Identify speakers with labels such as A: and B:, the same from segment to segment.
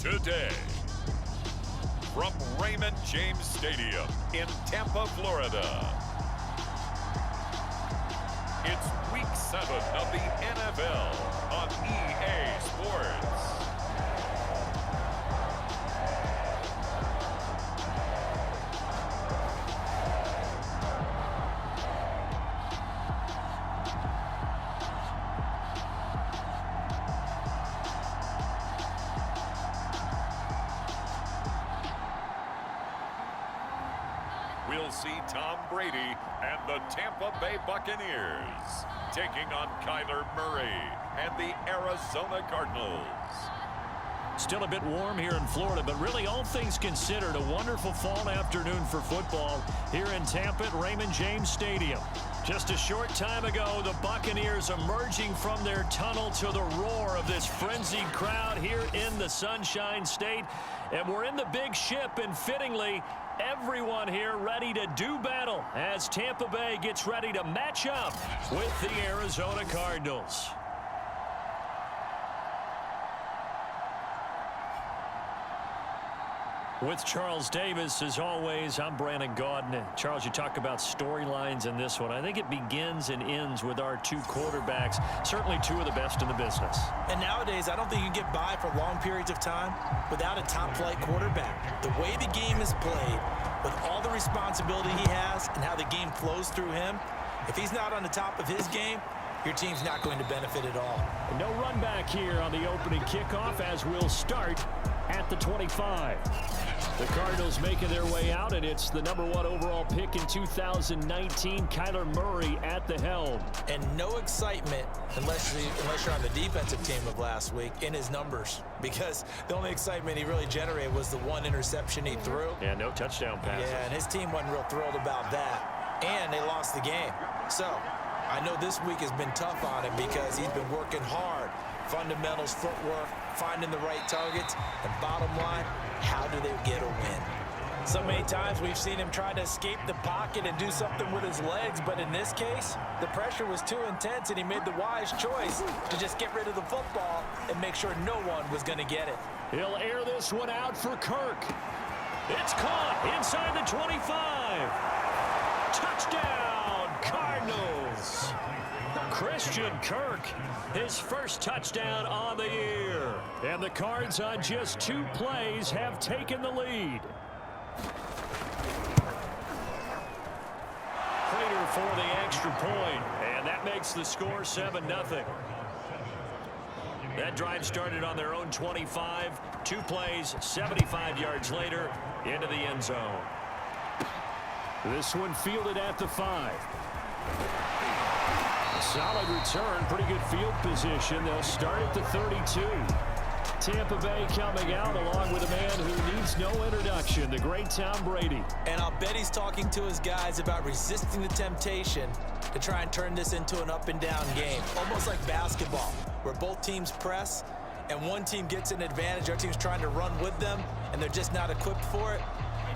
A: Today, from Raymond James Stadium in Tampa, Florida, it's Week 7 of the NFL on EA Sports. We'll see Tom Brady and the Tampa Bay Buccaneers taking on Kyler Murray and the Arizona Cardinals.
B: Still a bit warm here in Florida, but really all things considered, a wonderful fall afternoon for football here in Tampa at Raymond James Stadium. Just a short time ago, the Buccaneers emerging from their tunnel to the roar of this frenzied crowd here in the Sunshine State. And we're in the big ship, and fittingly, everyone here ready to do battle as Tampa Bay gets ready to match up with the Arizona Cardinals. With Charles Davis, as always, I'm Brandon Gaudin. Charles, you talk about storylines in this one. I think it begins and ends with our two quarterbacks, certainly two of the best in the business.
C: And nowadays, I don't think you can get by for long periods of time without a top-flight quarterback. The way the game is played, with all the responsibility he has and how the game flows through him, if he's not on the top of his game, your team's not going to benefit at all.
B: No run back here on the opening kickoff as we'll start at the 25. The Cardinals making their way out, and it's the #1 overall pick in 2019, Kyler Murray at the helm.
C: And no excitement, unless you're on the defensive team of last week, in his numbers. Because the only excitement he really generated was the one interception he threw.
B: Yeah, no touchdown passes.
C: Yeah, and his team wasn't real thrilled about that. And they lost the game. So, I know this week has been tough on him because he's been working hard. Fundamentals, footwork, finding the right targets, and bottom line, how do they get a win? So many times we've seen him try to escape the pocket and do something with his legs, but in this case, the pressure was too intense and he made the wise choice to just get rid of the football and make sure no one was going to get it.
B: He'll air this one out for Kirk. It's caught inside the 25. Touchdown, Cardinals. Christian Kirk, his first touchdown on the year. And the Cards on just 2 plays have taken the lead. Prater for the extra point, and that makes the score 7-0. That drive started on their own 25. 2 plays, 75 yards later, into the end zone. This one fielded at the 5. Solid return, pretty good field position. They'll start at the 32. Tampa Bay coming out along with a man who needs no introduction, the great Tom Brady.
C: And I'll bet he's talking to his guys about resisting the temptation to try and turn this into an up-and-down game, almost like basketball, where both teams press and one team gets an advantage, our team's trying to run with them, and they're just not equipped for it.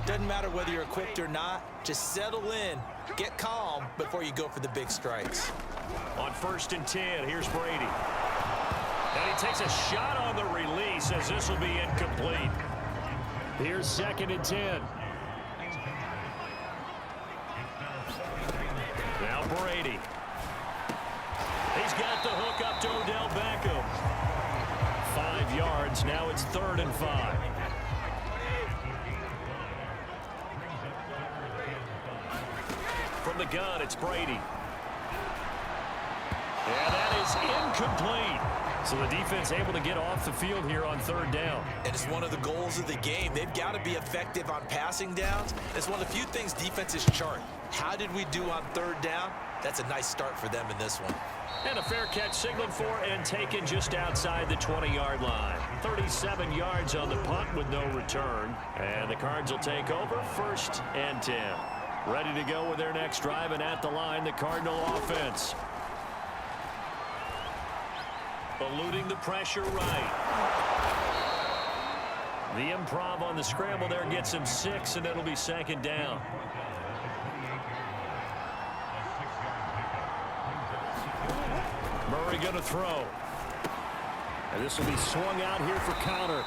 C: Doesn't matter whether you're equipped or not, just settle in, get calm before you go for the big strikes.
B: On 1st and 10, here's Brady. And he takes a shot on the release as this will be incomplete. Here's 2nd and 10. Now Brady. He's got the hook up to Odell Beckham. 5 yards, now it's 3rd and 5. From the gun, it's Brady. And that is incomplete. So the defense able to get off the field here on 3rd down.
C: And it's one of the goals of the game. They've got to be effective on passing downs. It's one of the few things defenses chart. How did we do on 3rd down? That's a nice start for them in this one.
B: And a fair catch signaled for and taken just outside the 20-yard line. 37 yards on the punt with no return. And the Cards will take over 1st and 10. Ready to go with their next drive, and at the line, the Cardinal offense. Eluding the pressure right. The improv on the scramble there gets him 6, and it'll be 2nd down. Murray going to throw. And this will be swung out here for counter.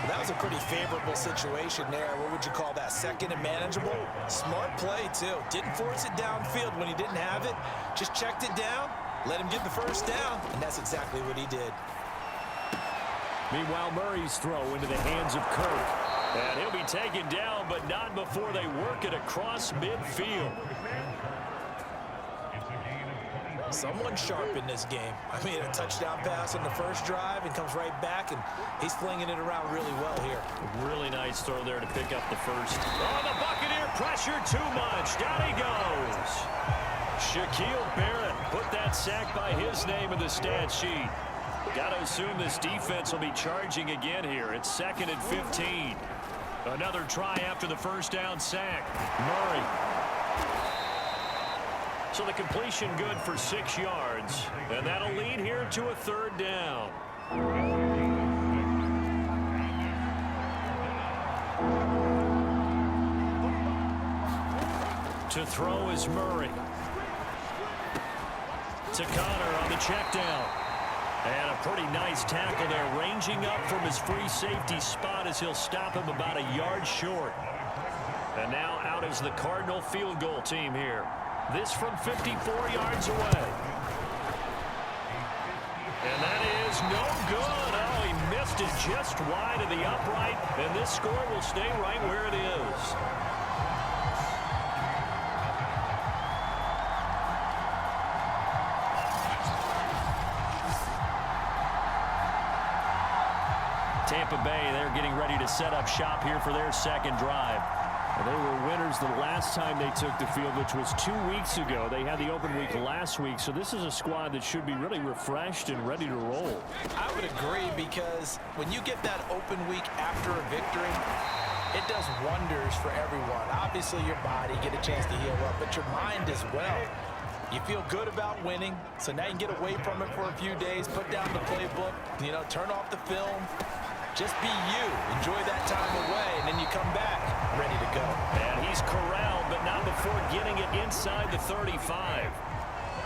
C: That was a pretty favorable situation there. What would you call that? Second and manageable? Smart play, too. Didn't force it downfield when he didn't have it. Just checked it down, let him get the first down, and that's exactly what he did.
B: Meanwhile, Murray's throw into the hands of Kirk. And he'll be taken down, but not before they work it across midfield.
C: Someone sharp in this game. I mean, a touchdown pass on the first drive and comes right back, and he's flinging it around really well here.
B: Really nice throw there to pick up the first. Oh, the Buccaneer pressure too much. Down he goes. Shaquille Barrett put that sack by his name in the stat sheet. Got to assume this defense will be charging again here. It's 2nd and 15. Another try after the first down sack. Murray. So the completion good for 6 yards. And that'll lead here to a 3rd down. To throw is Murray. To Connor on the check down. And a pretty nice tackle there, ranging up from his free safety spot as he'll stop him about a yard short. And now out is the Cardinal field goal team here. This from 54 yards away. And that is no good. Oh, he missed it just wide of the upright. And this score will stay right where it is. Tampa Bay, they're getting ready to set up shop here for their 2nd drive. They were winners the last time they took the field, which was 2 weeks ago. They had the open week last week, so this is a squad that should be really refreshed and ready to roll.
C: I would agree, because when you get that open week after a victory, it does wonders for everyone. Obviously, your body, get a chance to heal up, but your mind as well. You feel good about winning, so now you can get away from it for a few days, put down the playbook, turn off the film. Just be you. Enjoy that time away, and then you come back ready to go.
B: And he's corralled, but not before getting it inside the 35.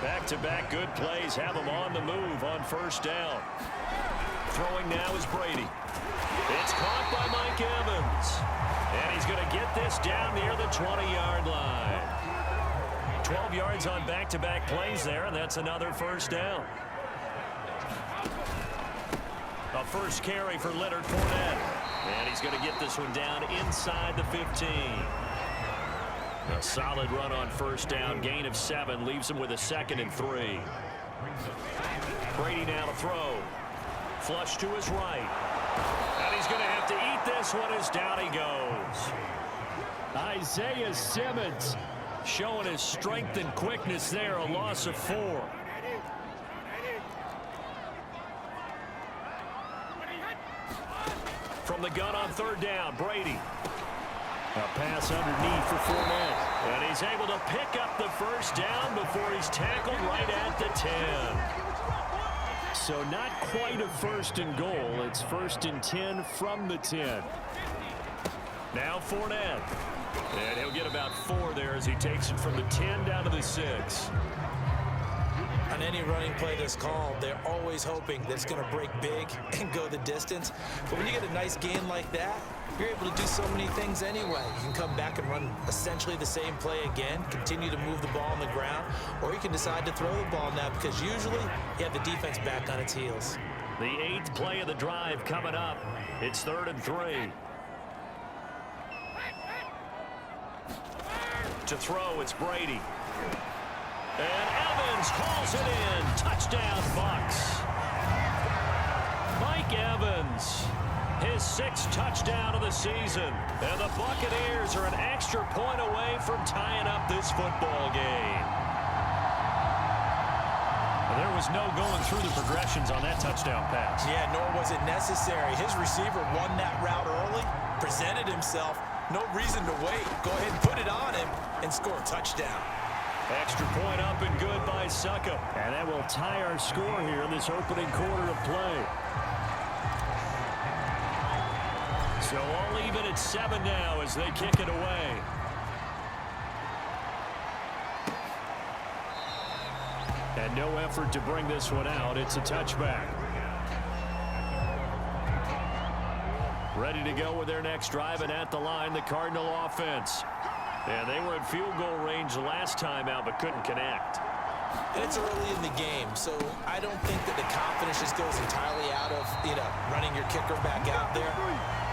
B: Back-to-back good plays have him on the move on 1st down. Throwing now is Brady. It's caught by Mike Evans. And he's going to get this down near the 20-yard line. 12 yards on back-to-back plays there, and that's another 1st down. A first carry for Leonard Fournette. And he's going to get this one down inside the 15. A solid run on 1st down. Gain of 7 leaves him with a 2nd and 3. Brady now to throw. Flush to his right. And he's going to have to eat this one as down he goes. Isaiah Simmons showing his strength and quickness there. A loss of 4. From the gun on 3rd down, Brady. A pass underneath for Fournette. And he's able to pick up the first down before he's tackled right at the 10. So not quite a 1st and goal. It's 1st and 10 from the 10. Now Fournette. And he'll get about 4 there as he takes it from the 10 down to the 6.
C: On any running play that's called, they're always hoping that it's going to break big and go the distance. But when you get a nice gain like that, you're able to do so many things anyway. You can come back and run essentially the same play again, continue to move the ball on the ground, or you can decide to throw the ball now, because usually you have the defense back on its heels.
B: The 8th play of the drive coming up. It's 3rd and 3. To throw, it's Brady. And Evans calls it in. Touchdown, Bucs. Mike Evans, his 6th touchdown of the season. And the Buccaneers are an extra point away from tying up this football game. There was no going through the progressions on that touchdown pass.
C: Yeah, nor was it necessary. His receiver won that route early, presented himself. No reason to wait. Go ahead and put it on him and score a touchdown.
B: Extra point up and good by Suckup. And that will tie our score here in this opening quarter of play. So all even at 7 now as they kick it away. And no effort to bring this one out. It's a touchback. Ready to go with their next drive, and at the line, the Cardinal offense. And they were at field goal range last time out, but couldn't connect.
C: And it's early in the game, so I don't think that the confidence just goes entirely out of, running your kicker back out there.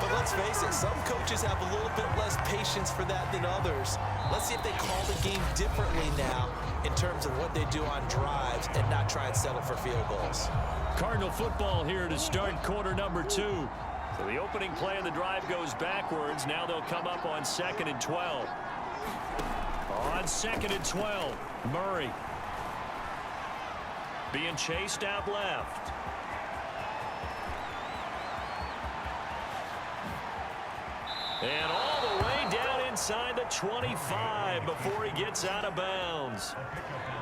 C: But let's face it, some coaches have a little bit less patience for that than others. Let's see if they call the game differently now in terms of what they do on drives and not try and settle for field goals. Cardinal
B: football here to start quarter number 2. So the opening play of the drive goes backwards. Now they'll come up on 2nd and 12. On 2nd and 12, Murray being chased out left. And all the way down inside the 25 before he gets out of bounds.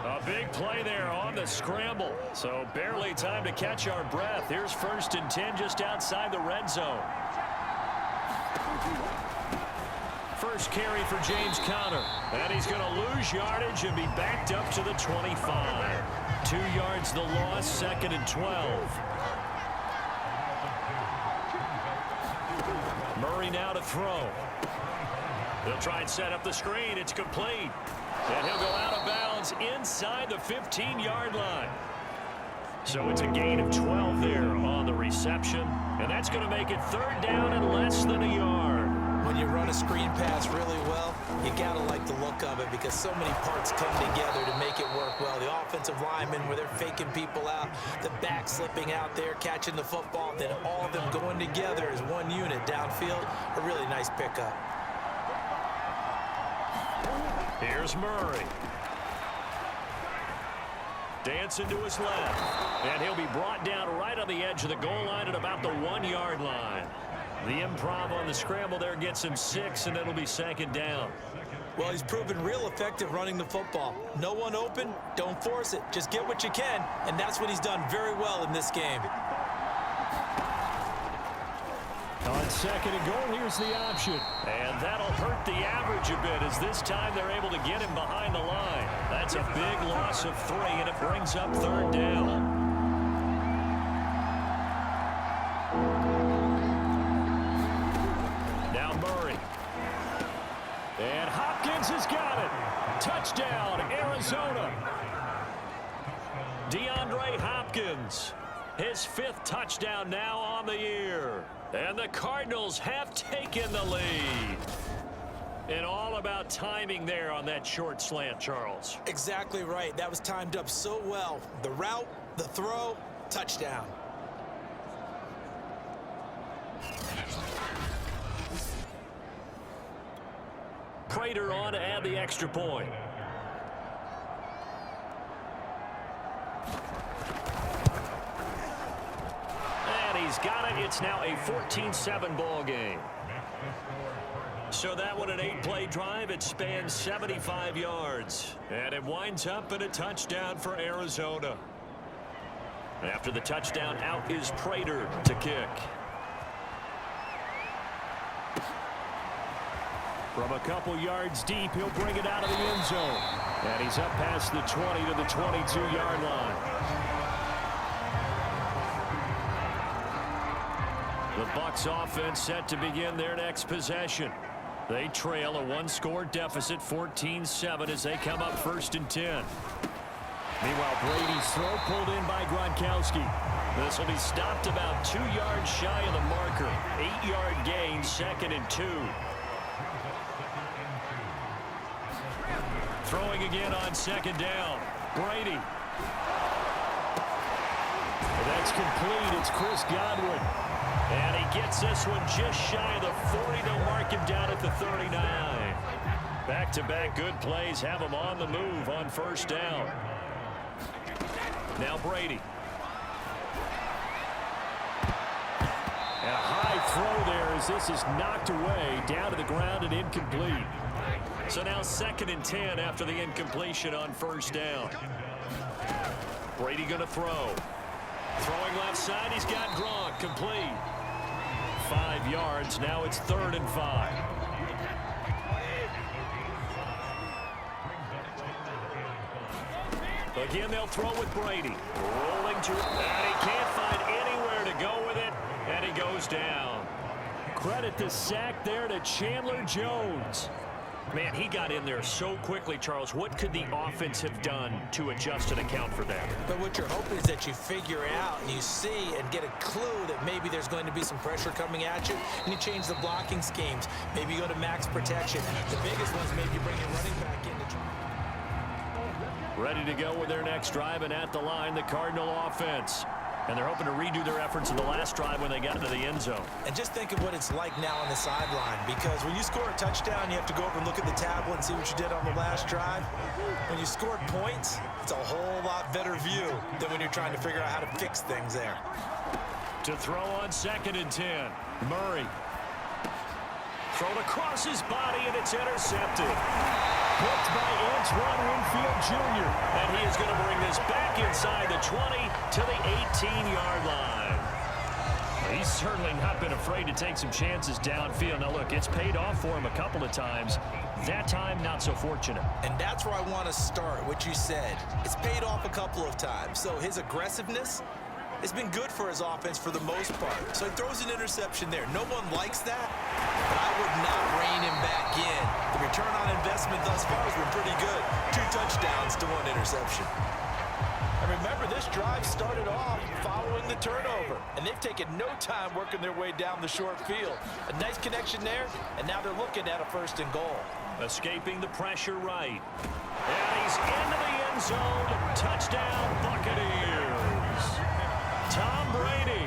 B: A big play there on the scramble. So barely time to catch our breath. Here's 1st and 10 just outside the red zone. First carry for James Conner. And he's going to lose yardage and be backed up to the 25. 2 yards the loss, 2nd and 12. Murray now to throw. He'll try and set up the screen. It's complete. And he'll go out of bounds inside the 15-yard line. So it's a gain of 12 there on the reception. And that's going to make it 3rd down and less than a yard. When you run a screen pass really well, you got to like the look of it because so many parts come together to make it work well. The offensive linemen, where they're faking people out, the back slipping out there, catching the football, then all of them going together as one unit downfield. A really nice pickup. Here's Murray. Dancing to his left. And he'll be brought down right on the edge of the goal line at about the 1-yard line. The improv on the scramble there gets him 6, and it'll be 2nd down. Well, he's proven real effective running the football. No one open, don't force it. Just get what you can, and that's what he's done very well in this game. On 2nd and goal, here's the option. And that'll hurt the average a bit as this time they're able to get him behind the line. That's a big loss of 3, and it brings up 3rd down. And Hopkins has got it. Touchdown, Arizona. DeAndre Hopkins, his 5th touchdown now on the year. And the Cardinals have taken the lead. And all about timing there on that short slant, Charles. Exactly right. That was timed up so well. The route, the throw, touchdown. Prater on to add the extra point. And he's got it. It's now a 14-7 ball game. So that one an 8-play drive. It spans 75 yards. And it winds up in a touchdown for Arizona. After the touchdown, out is Prater to kick. From a couple yards deep, he'll bring it out of the end zone. And he's up past the 20 to the 22-yard line. The Bucs offense set to begin their next possession. They trail a 1-score deficit, 14-7, as they come up 1st and 10. Meanwhile, Brady's throw pulled in by Gronkowski. This will be stopped about 2 yards shy of the marker. 8-yard gain, 2nd and 2. Throwing again on 2nd down. Brady. That's complete. It's Chris Godwin. And he gets this one just shy of the 40. They'll mark him down at the 39. Back-to-back good plays have him on the move on 1st down. Now Brady. And a high throw there as this is knocked away down to the ground and incomplete. So now 2nd and 10 after the incompletion on 1st down. Brady going to throw. Throwing left side, he's got Gronk, complete. 5 yards, now it's 3rd and 5. Again, they'll throw with Brady. Rolling to, and he can't find anywhere to go with it, and he goes down. Credit the sack there to Chandler Jones. Man, he got in there so quickly, Charles. What could the offense have done to adjust and account for that?
C: But what you're hoping is that you figure out and you see and get a clue that maybe there's going to be some pressure coming at you, and you change the blocking schemes. Maybe you go to max protection. The biggest one's maybe bring your running back in to try.
B: Ready to go with their next drive, and at the line, the Cardinal offense. And they're hoping to redo their efforts in the last drive when they got into the end zone.
C: And just think of what it's like now on the sideline, because when you score a touchdown, you have to go over and look at the tablet and see what you did on the last drive. When you scored points, it's a whole lot better view than when you're trying to figure out how to fix things there.
B: To throw on 2nd and 10, Murray. Thrown across his body, and it's intercepted. Picked by Antoine Winfield Jr. And he is going to bring this back inside the 20 to the 18-yard line. He's certainly not been afraid to take some chances downfield. Now, look, it's paid off for him a couple of times. That time, not so fortunate.
C: And that's where I want to start, what you said. It's paid off a couple of times. So his aggressiveness has been good for his offense for the most part. So he throws an interception there. No one likes that, but I would not rein him back in. The return on investment thus far has been pretty good. 2 touchdowns to 1 interception. And remember, this drive started off following the turnover, and they've taken no time working their way down the short field. A nice connection there, and now they're looking at a 1st and goal.
B: Escaping the pressure right. And he's into the end zone. Touchdown, Buccaneers. Tom Brady,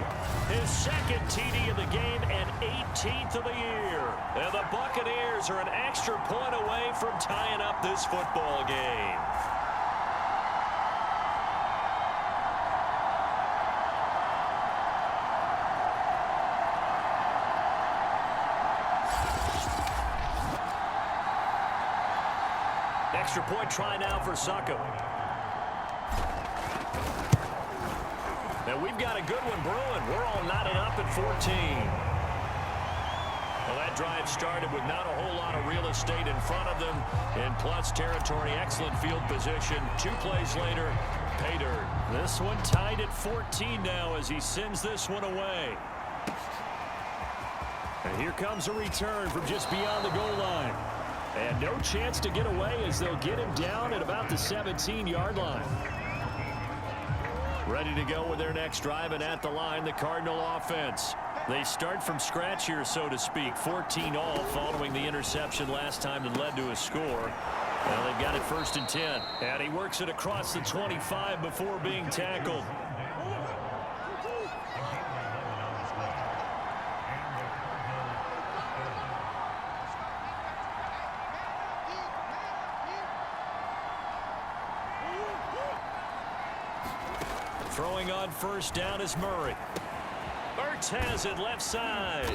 B: his 2nd TD of the game and 18th of the year. And the Buccaneers are an extra point away from tying up this football game. Extra point try now for Succo. And we've got a good one brewing. We're all knotted up at 14. Well, that drive started with not a whole lot of real estate in front of them. In plus territory, excellent field position. 2 plays later, pay dirt. This one tied at 14 now as he sends this one away. And here comes a return from just beyond the goal line. And no chance to get away as they'll get him down at about the 17-yard line. Ready to go with their next drive, and at the line, the Cardinal offense. They start from scratch here, so to speak. 14 all following the interception last time that led to a score. Well, they've got it 1st and 10. And he works it across the 25 before being tackled. Throwing on 1st down is Murray. Ertz has it left side.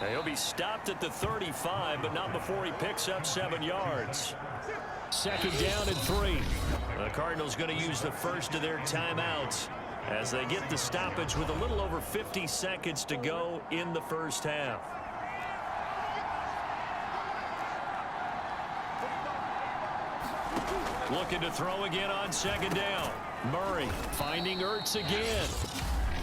B: Now he'll be stopped at the 35, but not before he picks up 7 yards. 2nd down and 3. The Cardinals going to use the first of their timeouts as they get the stoppage with a little over 50 seconds to go in the 1st half. Looking to throw again on 2nd down. Murray finding Ertz again.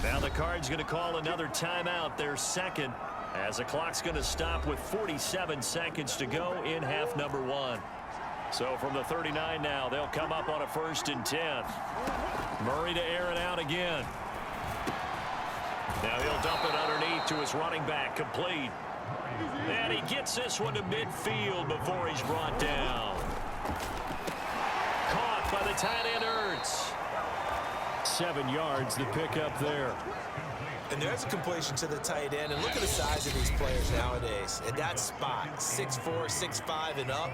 B: Now the Cards going to call another timeout, their 2nd, as the clock's going to stop with 47 seconds to go in half number 1. So from the 39 now, they'll come up on a 1st and 10. Murray to air it out again. Now he'll dump it underneath to his running back, complete. And he gets this one to midfield before he's brought down. Caught by the tight end Ertz. 7 yards, the pickup there.
C: And there's a completion to the tight end. And look at the size of these players nowadays. At that spot, 6'4", 6'5", and up.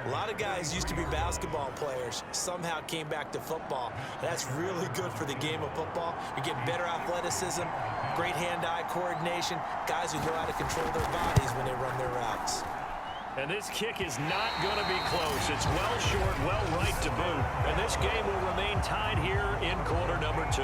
C: A lot of guys used to be basketball players, somehow came back to football. That's really good for the game of football. You get better athleticism, great hand-eye coordination, guys who know how to control their bodies when they run their routes.
B: And this kick is not going to be close. It's well short, well right to boot. And this game will remain tied here in quarter number 2.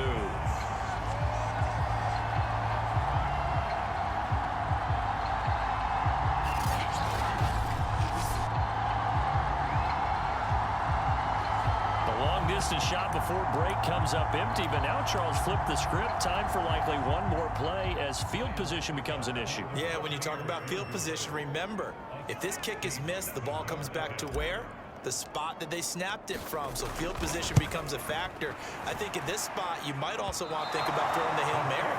B: Instant shot before break comes up empty, but now Charles flipped the script. Time for likely one more play as field position becomes an issue.
C: Yeah, when you talk about field position, remember, if this kick is missed, the ball comes back to where? The spot that they snapped it from. So field position becomes a factor. I think at this spot, you might also want to think about throwing the Hail Mary.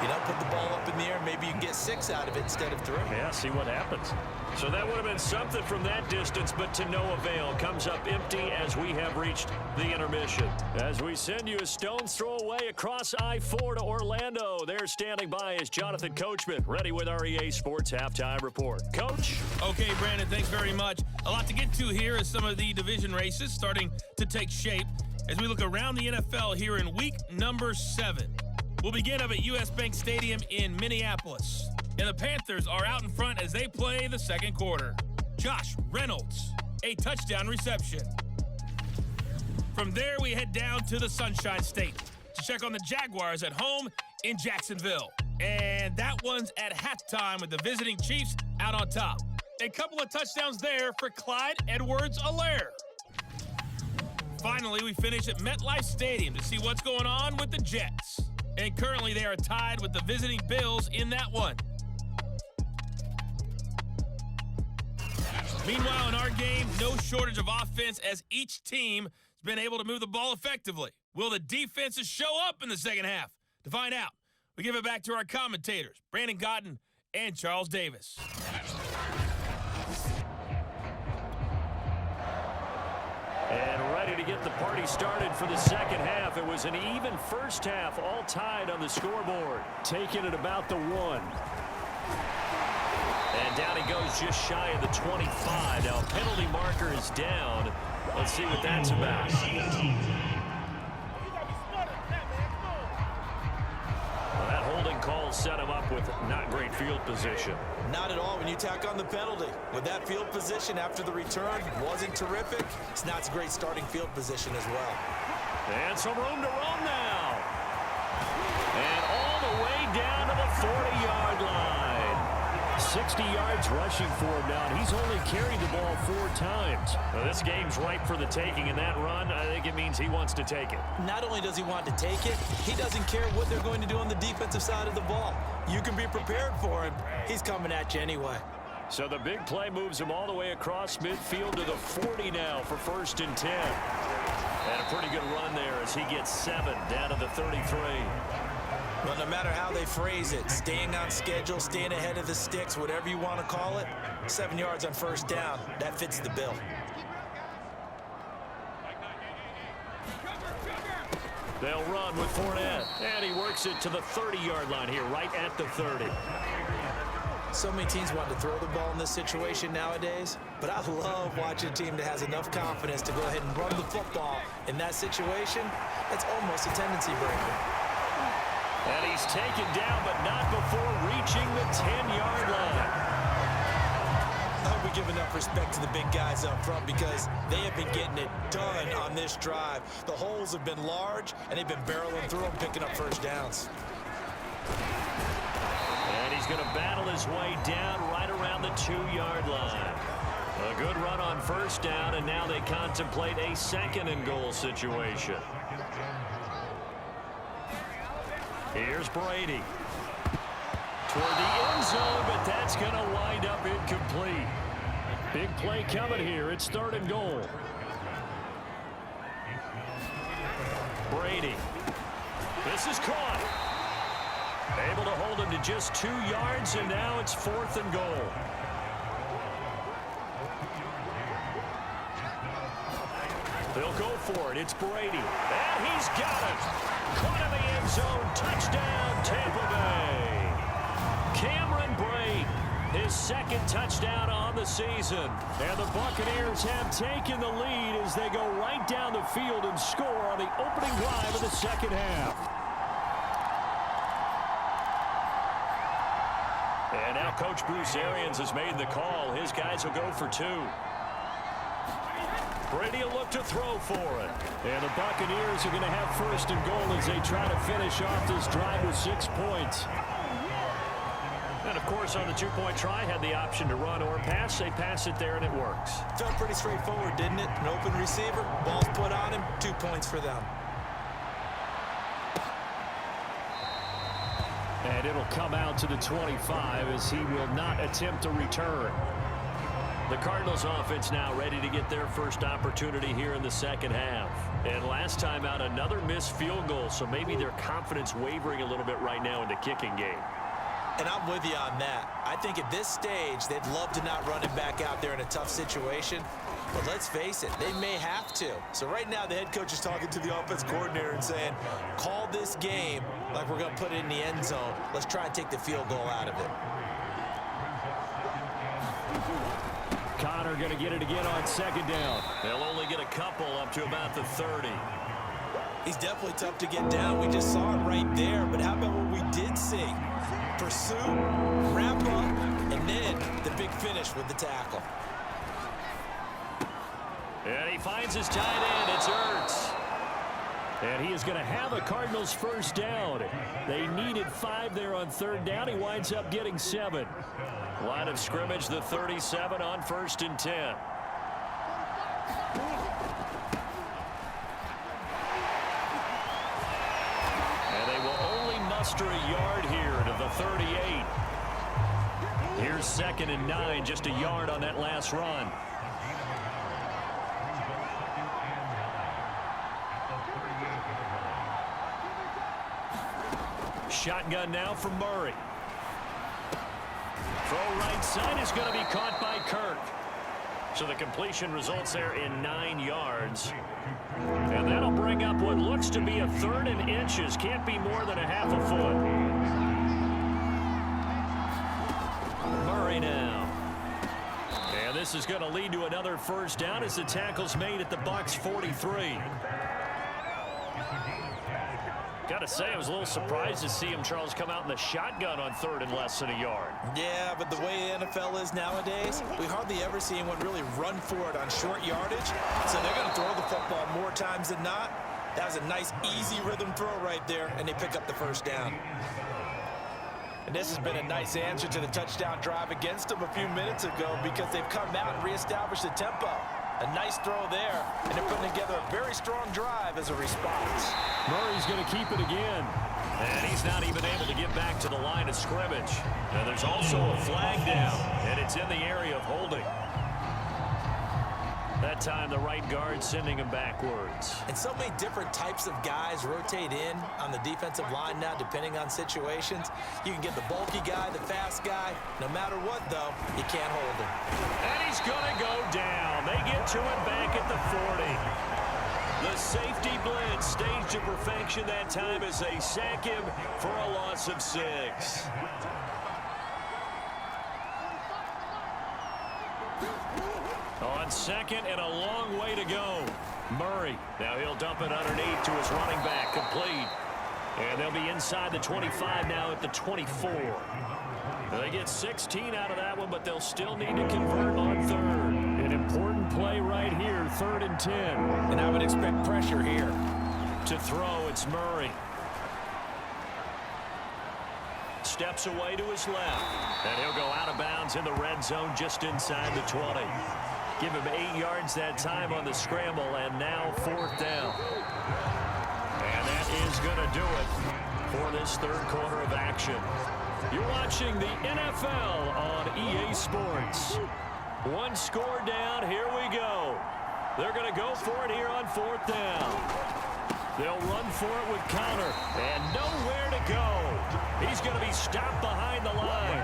C: You know, put the ball up in the air. Maybe you can get 6 out of it instead of 3.
B: Yeah, see what happens. So that would have been something from that distance, but to no avail. Comes up empty as we have reached the intermission. As we send you a stone's throw away across I-4 to Orlando. There standing by is Jonathan Coachman, ready with our EA Sports Halftime Report. Coach?
D: Okay, Brandon, thanks very much. A lot to get to here as some of the division races starting to take shape as we look around the NFL here in week number 7. We'll begin up at US Bank Stadium in Minneapolis. And the Panthers are out in front as they play the second quarter. Josh Reynolds, a touchdown reception. From there, we head down to the Sunshine State to check on the Jaguars at home in Jacksonville. And that one's at halftime with the visiting Chiefs out on top. A couple of touchdowns there for Clyde Edwards-Helaire. Finally, we finish at MetLife Stadium to see what's going on with the Jets. And currently, they are tied with the visiting Bills in that one. Meanwhile, in our game, no shortage of offense as each team has been able to move the ball effectively. Will the defenses show up in the second half? To find out, we give it back to our commentators, Brandon Cotton and Charles Davis.
B: And ready to get the party started for the second half. It was an even first half, all tied on the scoreboard. Taking it about the 1. And down he goes just shy of the 25. Now, penalty marker is down. Let's see what that's about. Well, that holding call set him up with not great field position.
C: Not at all when you tack on the penalty. With that field position after the return wasn't terrific. It's not a great starting field position as well.
B: And some room to roam now. And all the way down to the 40-yard line. 60 yards rushing for him now, and he's only carried the ball 4 times. Well, this game's ripe for the taking, and that run, I think it means he wants to take it.
C: Not only does he want to take it, he doesn't care what they're going to do on the defensive side of the ball. You can be prepared for him. He's coming at you anyway.
B: So the big play moves him all the way across midfield to the 40 now for 1st and 10. And a pretty good run there as he gets 7 down to the 33.
C: Well, no matter how they phrase it, staying on schedule, staying ahead of the sticks, whatever you want to call it, 7 yards on 1st down, that fits the bill.
B: They'll run with Fournette, and he works it to the 30-yard line here, right at the 30.
C: So many teams want to throw the ball in this situation nowadays, but I love watching a team that has enough confidence to go ahead and run the football in that situation. That's almost a tendency breaker.
B: And he's taken down, but not before reaching the 10-yard line.
C: I hope we give enough respect to the big guys up front because they have been getting it done on this drive. The holes have been large, and they've been barreling through them, picking up 1st downs.
B: And he's going to battle his way down right around the 2-yard line. A good run on 1st down, and now they contemplate a 2nd and goal situation. Here's Brady. Toward the end zone, but that's going to wind up incomplete. Big play coming here. It's 3rd and goal. Brady. This is caught. Able to hold him to just 2 yards, and now it's 4th and goal. They'll go for it. It's Brady. And he's got it. Caught in the end zone. Touchdown, Tampa Bay. Cameron Brate, his 2nd touchdown on the season. And the Buccaneers have taken the lead as they go right down the field and score on the opening drive of the second half. And now Coach Bruce Arians has made the call. His guys will go for 2. Brady will look to throw for it. And the Buccaneers are going to have 1st and goal as they try to finish off this drive with 6 points. And, of course, on the two-point try, had the option to run or pass. They pass it there, and it works.
C: Felt pretty straightforward, didn't it? An open receiver, ball's put on him, 2 points for them.
B: And it'll come out to the 25 as he will not attempt to return. The Cardinals offense now ready to get their first opportunity here in the second half. And last time out, another missed field goal, so maybe their confidence wavering a little bit right now in the kicking game.
C: And I'm with you on that. I think at this stage, they'd love to not run him back out there in a tough situation. But let's face it, they may have to. So right now, the head coach is talking to the offense coordinator and saying, call this game like we're going to put it in the end zone. Let's try and take the field goal out of it.
B: Connor going to get it again on second down. They'll only get a couple up to about the 30.
C: He's definitely tough to get down. We just saw it right there. But how about what we did see? Pursue, wrap up, and then the big finish with the tackle.
B: And he finds his tight end. It's Ertz. And he is going to have a Cardinals first down. They needed 5 there on third down. He winds up getting 7. Line of scrimmage, the 37 on 1st and 10. And they will only muster a yard here to the 38. Here's 2nd and 9, just a yard on that last run. Shotgun now from Murray. Throw right side is going to be caught by Kirk. So the completion results there in 9 yards. And that'll bring up what looks to be a 3rd and inches. Can't be more than a half a foot. Murray now. And this is going to lead to another first down as the tackle's made at the Bucs 43. Got to say, I was a little surprised to see him, Charles, come out in the shotgun on 3rd and less than a yard.
C: Yeah, but the way the NFL is nowadays, we hardly ever see anyone really run for it on short yardage. So they're going to throw the football more times than not. That was a nice, easy rhythm throw right there, and they pick up the first down. And this has been a nice answer to the touchdown drive against them a few minutes ago because they've come out and reestablished the tempo. A nice throw there, and they're putting together a very strong drive as a response.
B: Murray's going to keep it again. And he's not even able to get back to the line of scrimmage. And there's also a flag down, and it's in the area of holding. That time, the right guard sending him backwards.
C: And so many different types of guys rotate in on the defensive line now, depending on situations. You can get the bulky guy, the fast guy. No matter what, though, you can't hold him.
B: And he's going to go down. They get to it back at the 40. The safety blitz staged to perfection that time as they sack him for a loss of 6. On 2nd and a long way to go. Murray. Now he'll dump it underneath to his running back. Complete. And they'll be inside the 25 now at the 24. They get 16 out of that one, but they'll still need to convert on 3rd. An important play right here, 3rd and 10.
C: And I would expect pressure here.
B: To throw, it's Murray. Steps away to his left. And he'll go out of bounds in the red zone just inside the 20. Give him 8 yards that time on the scramble, and now 4th down. And that is going to do it for this 3rd quarter of action. You're watching the NFL on EA Sports. 1 score down, here we go. They're going to go for it here on 4th down. They'll run for it with Connor, and nowhere to go. He's going to be stopped behind the line.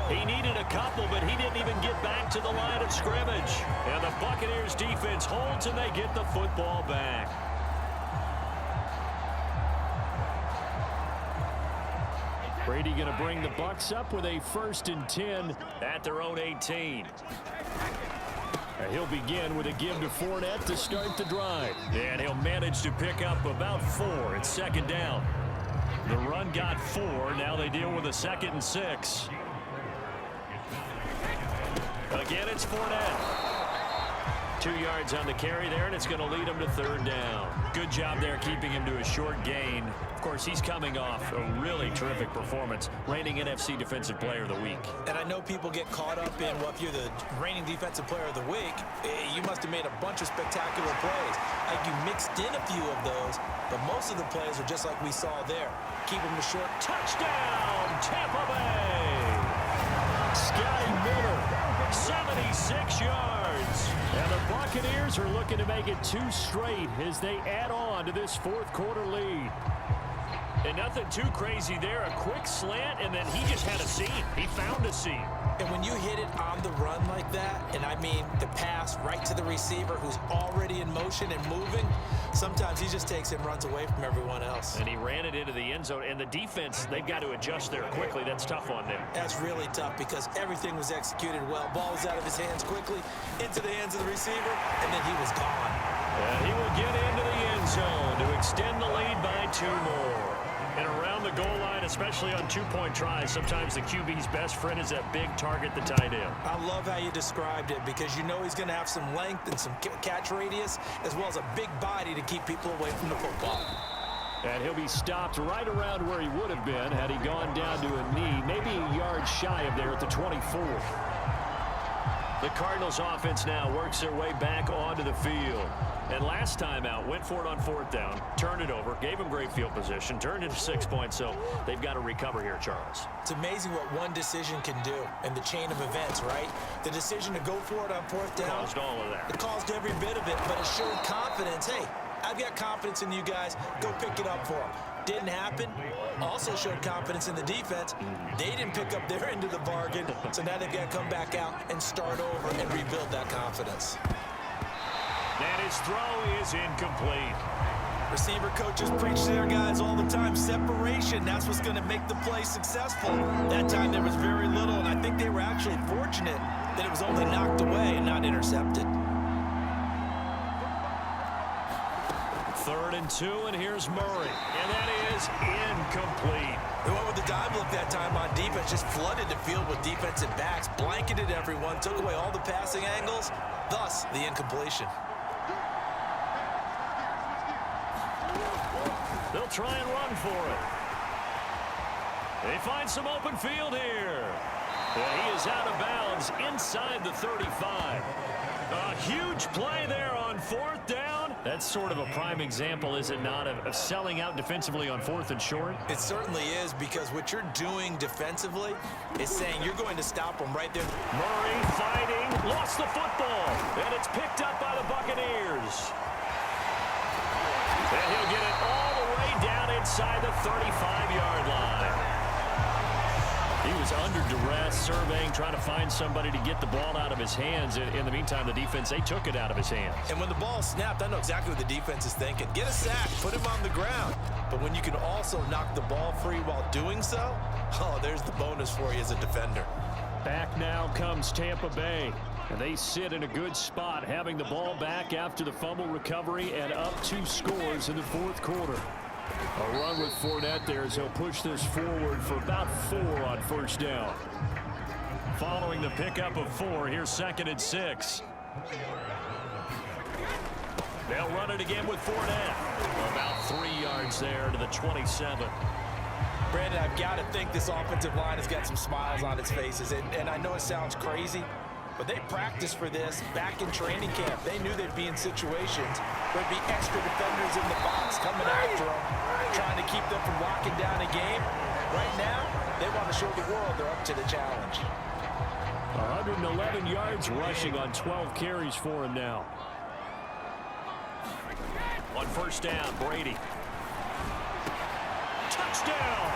B: He needed a couple, but he didn't even get back to the line of scrimmage. And the Buccaneers defense holds, and they get the football back. Brady going to bring the Bucs up with a 1st and 10 at their own 18. He'll begin with a give to Fournette to start the drive. And he'll manage to pick up about 4 at 2nd down. The run got 4. Now they deal with a 2nd and 6. Again, it's Fournette. 2 yards on the carry there, and it's going to lead him to 3rd down. Good job there keeping him to a short gain. Of course, he's coming off a really terrific performance, reigning NFC Defensive Player of the Week.
C: And I know people get caught up in, well, if you're the reigning Defensive Player of the Week, you must have made a bunch of spectacular plays. Like you mixed in a few of those, but most of the plays are just like we saw there. Keep them to short.
B: Touchdown, Tampa Bay! Scotty Miller, 76 yards. And the Buccaneers are looking to make it 2 straight as they add on to this 4th quarter lead. And nothing too crazy there. A quick slant, and then he just had a seam. He found a seam.
C: And when you hit it on the run like that, and I mean the pass right to the receiver who's already in motion and moving, sometimes he just takes it and runs away from everyone else.
B: And he ran it into the end zone. And the defense, they've got to adjust there quickly. That's tough on them.
C: That's really tough because everything was executed well. Ball was out of his hands quickly, into the hands of the receiver, and then he was gone.
B: And he will get into the end zone to extend the lead by 2 more. And around the goal line, especially on 2-point tries, sometimes the QB's best friend is that big target, the tight end.
C: I love how you described it because you know he's going to have some length and some catch radius as well as a big body to keep people away from the football.
B: And he'll be stopped right around where he would have been had he gone down to a knee, maybe a yard shy of there at the 24. The Cardinals offense now works their way back onto the field. And last time out, went for it on 4th down, turned it over, gave him great field position, turned it to 6 points, so they've got to recover here, Charles.
C: It's amazing what one decision can do in the chain of events, right? The decision to go for it on 4th down.
B: Caused all of that.
C: It caused every bit of it, but it showed confidence. Hey, I've got confidence in you guys. Go pick it up for them. Didn't happen. Also showed confidence in the defense. They didn't pick up their end of the bargain, so now they've got to come back out and start over and rebuild that confidence.
B: And his throw is incomplete.
C: Receiver coaches preach to their guys all the time. Separation, that's what's going to make the play successful. That time there was very little, and I think they were actually fortunate that it was only knocked away and not intercepted.
B: 3rd and 2, and here's Murray. And that is incomplete.
C: They went with the dive look that time on defense, just flooded the field with defensive backs, blanketed everyone, took away all the passing angles, thus the incompletion.
B: They'll try and run for it. They find some open field here. And he is out of bounds inside the 35. A huge play there on 4th down. That's sort of a prime example, is it not, of selling out defensively on 4th and short?
C: It certainly is, because what you're doing defensively is saying you're going to stop them right there.
B: Murray fighting, lost the football, and it's picked up by the Buccaneers. And he'll get it all the way down inside the 35-yard line. He was under duress, surveying, trying to find somebody to get the ball out of his hands. In the meantime, the defense, they took it out of his hands.
C: And when the ball snapped, I know exactly what the defense is thinking. Get a sack, put him on the ground. But when you can also knock the ball free while doing so, oh, there's the bonus for you as a defender.
B: Back now comes Tampa Bay. And they sit in a good spot, having the ball back after the fumble recovery and up 2 scores in the 4th quarter. A run with Fournette there as he'll push this forward for about 4 on 1st down. Following the pickup of 4, here's 2nd and 6. They'll run it again with Fournette. About 3 yards there to the 27.
C: Brandon, I've got to think this offensive line has got some smiles on its faces. And I know it sounds crazy, but they practiced for this back in training camp. They knew they'd be in situations where there'd be extra defenders in the box coming after them, trying to keep them from locking down a game. Right now, they want to show the world they're up to the challenge.
B: 111 yards rushing on 12 carries for him now. On 1st down, Brady. Touchdown!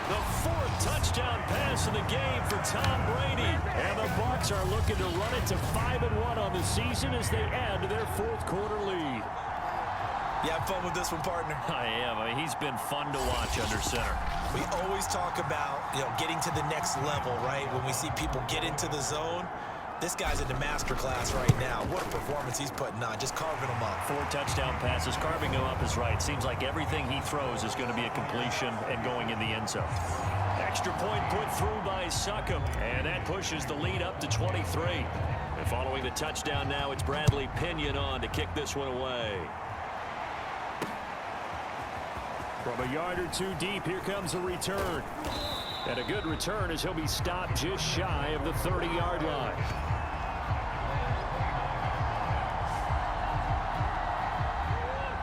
B: The 4th touchdown pass of the game for Tom Brady. And the Bucs are looking to run it to 5-1 on the season as they add to their 4th quarter lead.
C: You have fun with this one, partner?
B: I am. I mean, he's been fun to watch under center.
C: We always talk about, getting to the next level, right? When we see people get into the zone. This guy's in the master class right now. What a performance he's putting on, just carving them up.
B: 4 touchdown passes, carving him up is right. Seems like everything he throws is going to be a completion and going in the end zone. Extra point put through by Succop, and that pushes the lead up to 23. And following the touchdown now, it's Bradley Pinion on to kick this one away. From a yard or two deep, here comes a return. And a good return as he'll be stopped just shy of the 30-yard line.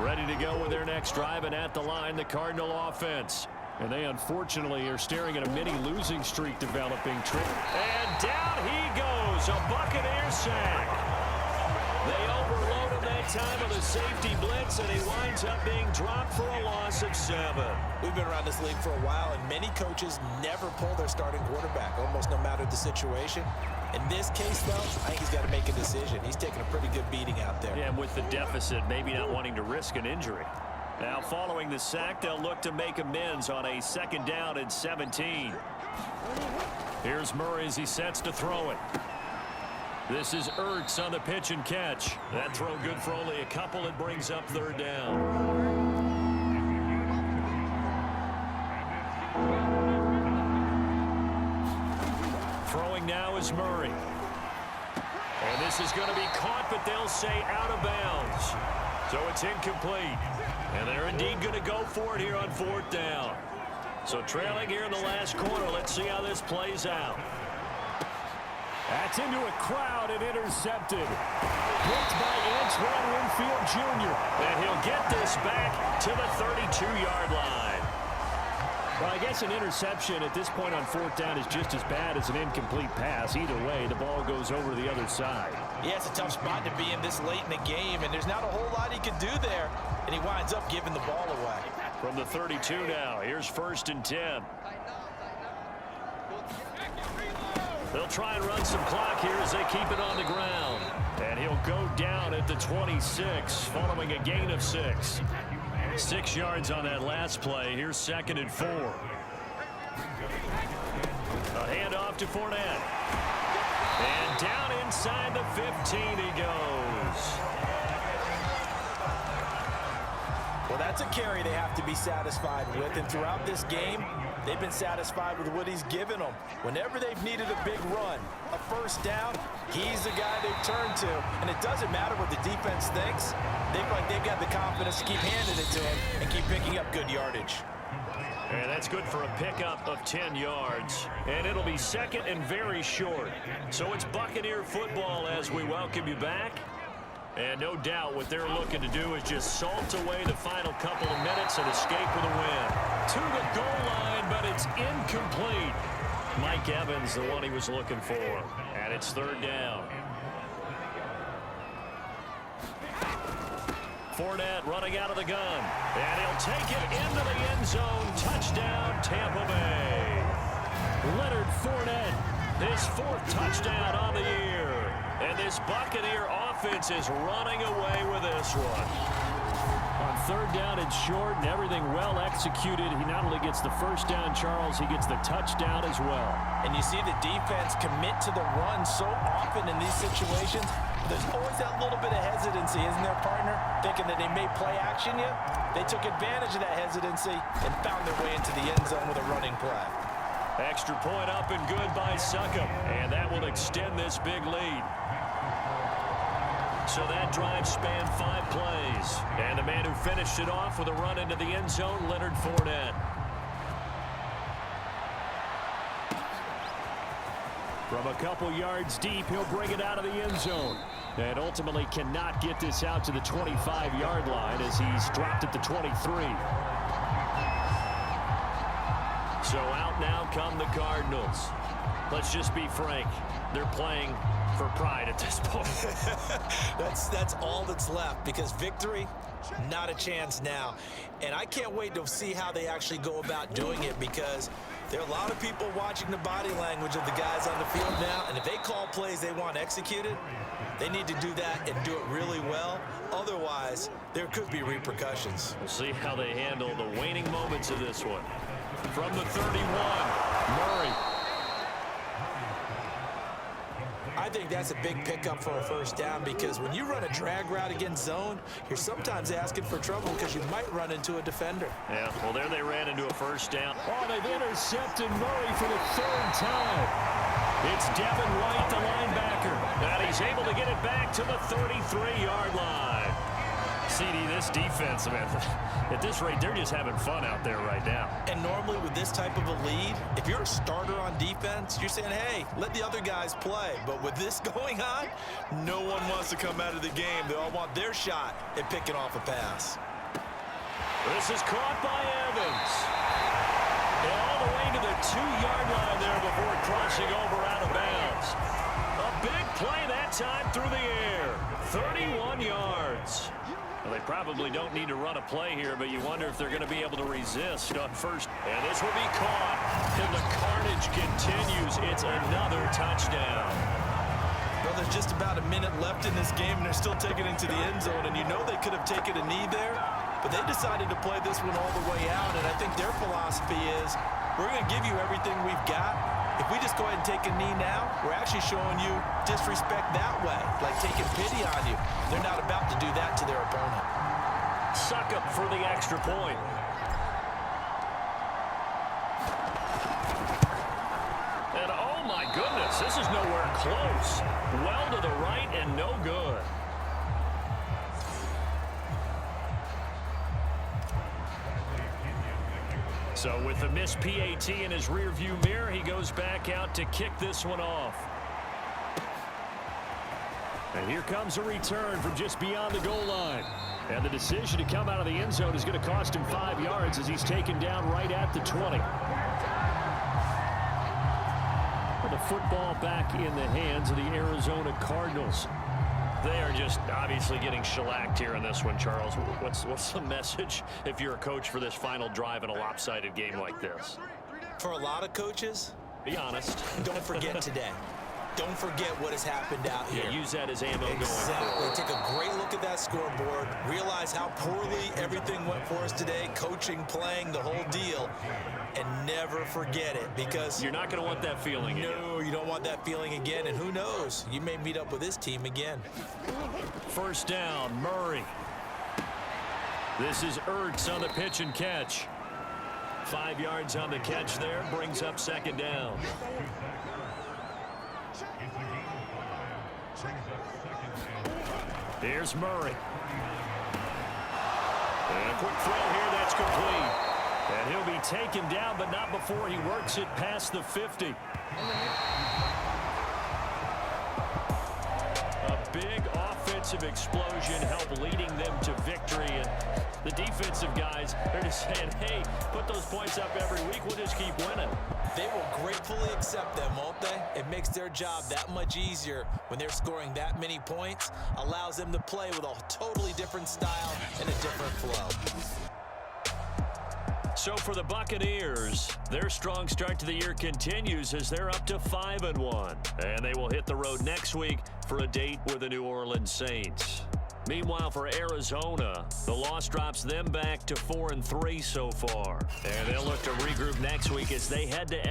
B: Ready to go with their next drive, and at the line, the Cardinal offense. And they unfortunately are staring at a mini losing streak developing. And down he goes, a Buccaneers sack. They overload him that time with a safety blitz, and he winds up being dropped for a loss of 7.
C: We've been around this league for a while, and many coaches never pull their starting quarterback, almost no matter the situation. In this case, though, I think he's got to make a decision. He's taking a pretty good beating out there.
B: Yeah, and with the deficit, maybe not wanting to risk an injury. Now, following the sack, they'll look to make amends on a 2nd down and 17. Here's Murray as he sets to throw it. This is Ertz on the pitch and catch. That throw good for only a couple. It brings up 3rd down. Throwing now is Murray. And this is going to be caught, but they'll say out of bounds. So it's incomplete. And they're indeed going to go for it here on 4th down. So trailing here in the last quarter. Let's see how this plays out. That's into a crowd and intercepted. Picked by Antoine Winfield Jr. And he'll get this back to the 32-yard line. Well, I guess an interception at this point on 4th down is just as bad as an incomplete pass. Either way, the ball goes over to the other side.
C: Yeah, it's a tough spot to be in this late in the game, and there's not a whole lot he can do there, and he winds up giving the ball away.
B: From the 32 now, here's 1st and 10. They'll try and run some clock here as they keep it on the ground. And he'll go down at the 26, following a gain of 6. 6 yards on that last play. Here's 2nd and 4. A handoff to Fournette. And down inside the 15 he goes.
C: Well, that's a carry they have to be satisfied with. And throughout this game, they've been satisfied with what he's given them. Whenever they've needed a big run, a 1st down, he's the guy they turn to. And it doesn't matter what the defense thinks. They feel like they've got the confidence to keep handing it to him and keep picking up good yardage.
B: And that's good for a pickup of 10 yards. And it'll be 2nd and very short. So it's Buccaneer football as we welcome you back. And no doubt what they're looking to do is just salt away the final couple of minutes and escape with a win. To the goal line, but it's incomplete. Mike Evans, the one he was looking for. And it's 3rd down. Fournette running out of the gun. And he'll take it into the end zone. Touchdown, Tampa Bay. Leonard Fournette, his 4th touchdown on the year. And this Buccaneer offense is running away with this one. On 3rd down and short and everything well executed, he not only gets the 1st down, Charles, he gets the touchdown as well.
C: And you see the defense commit to the run so often in these situations. There's always that little bit of hesitancy, isn't there, partner? Thinking that they may play action you. They took advantage of that hesitancy and found their way into the end zone with a running play.
B: Extra point up and good by Succop. And that will extend this big lead. So that drive spanned 5 plays. And the man who finished it off with a run into the end zone, Leonard Fournette. From a couple yards deep, he'll bring it out of the end zone. And ultimately cannot get this out to the 25-yard line as he's dropped at the 23. So out now come the Cardinals. Let's just be frank. They're playing for pride at this point.
C: That's all that's left, because victory, not a chance now. And I can't wait to see how they actually go about doing it, because there are a lot of people watching the body language of the guys on the field now, and if they call plays they want executed, they need to do that and do it really well. Otherwise, there could be repercussions.
B: We'll see how they handle the waning moments of this one. From the 31, Murray.
C: I think that's a big pickup for a 1st down, because when you run a drag route against zone, you're sometimes asking for trouble because you might run into a defender.
B: Yeah, well, there they ran into a 1st down. Oh, they've intercepted Murray for the 3rd time. It's Devin White, the linebacker. And he's able to get it back to the 33-yard line. CD, this defense, man, at this rate, they're just having fun out there right now.
C: And normally with this type of a lead, if you're a starter on defense, you're saying, hey, let the other guys play. But with this going on, no one wants to come out of the game. They all want their shot at picking off a pass.
B: This is caught by Evans. And all the way to the 2-yard line there before crossing over out of bounds. A big play that time through the air. 31 yards. Well, they probably don't need to run a play here, but you wonder if they're going to be able to resist on first. And this will be caught. And the carnage continues. It's another touchdown.
C: Well, there's just about a minute left in this game, and they're still taking it into the end zone. And you know they could have taken a knee there, but they decided to play this one all the way out. And I think their philosophy is, we're going to give you everything we've got. If we just go ahead and take a knee now, we're actually showing you disrespect that way, like taking pity on you. They're not about to do that to their opponent.
B: Suck up for the extra point. And oh my goodness, this is nowhere close. Well to the right and no good. So with the missed PAT in his rearview mirror, he goes back out to kick this one off. And here comes a return from just beyond the goal line. And the decision to come out of the end zone is going to cost him 5 yards as he's taken down right at the 20. And the football back in the hands of the Arizona Cardinals. They are just obviously getting shellacked here in this one, Charles. What's the message if you're a coach for this final drive in a lopsided game like this?
C: For a lot of coaches,
B: be honest.
C: Don't forget today. Don't forget what has happened out here.
B: Yeah, use that as ammo going
C: Exactly.
B: forward.
C: Take a great look at that scoreboard. Realize how poorly everything went for us today. Coaching, playing, the whole deal. And never forget it, because
B: you're not going to want that feeling again.
C: No, you don't want that feeling again. And who knows? You may meet up with this team again.
B: First down, Murray. This is Ertz on the pitch and catch. 5 yards on the catch there. Brings up second down. Here's Murray. And a quick throw here, that's complete. And he'll be taken down, but not before he works it past the 50. A big offensive explosion helped leading them to victory. And the defensive guys, they're just saying, hey, put those points up every week. We'll just keep winning.
C: They will gratefully accept them, won't they? It makes their job that much easier when they're scoring that many points. Allows them to play with a totally different style and a different flow.
B: So for the Buccaneers, their strong start to the year continues as they're up to 5-1. And they will hit the road next week for a date with the New Orleans Saints. Meanwhile, for Arizona, the loss drops them back to 4-3 so far. And they'll look to regroup next week as they head to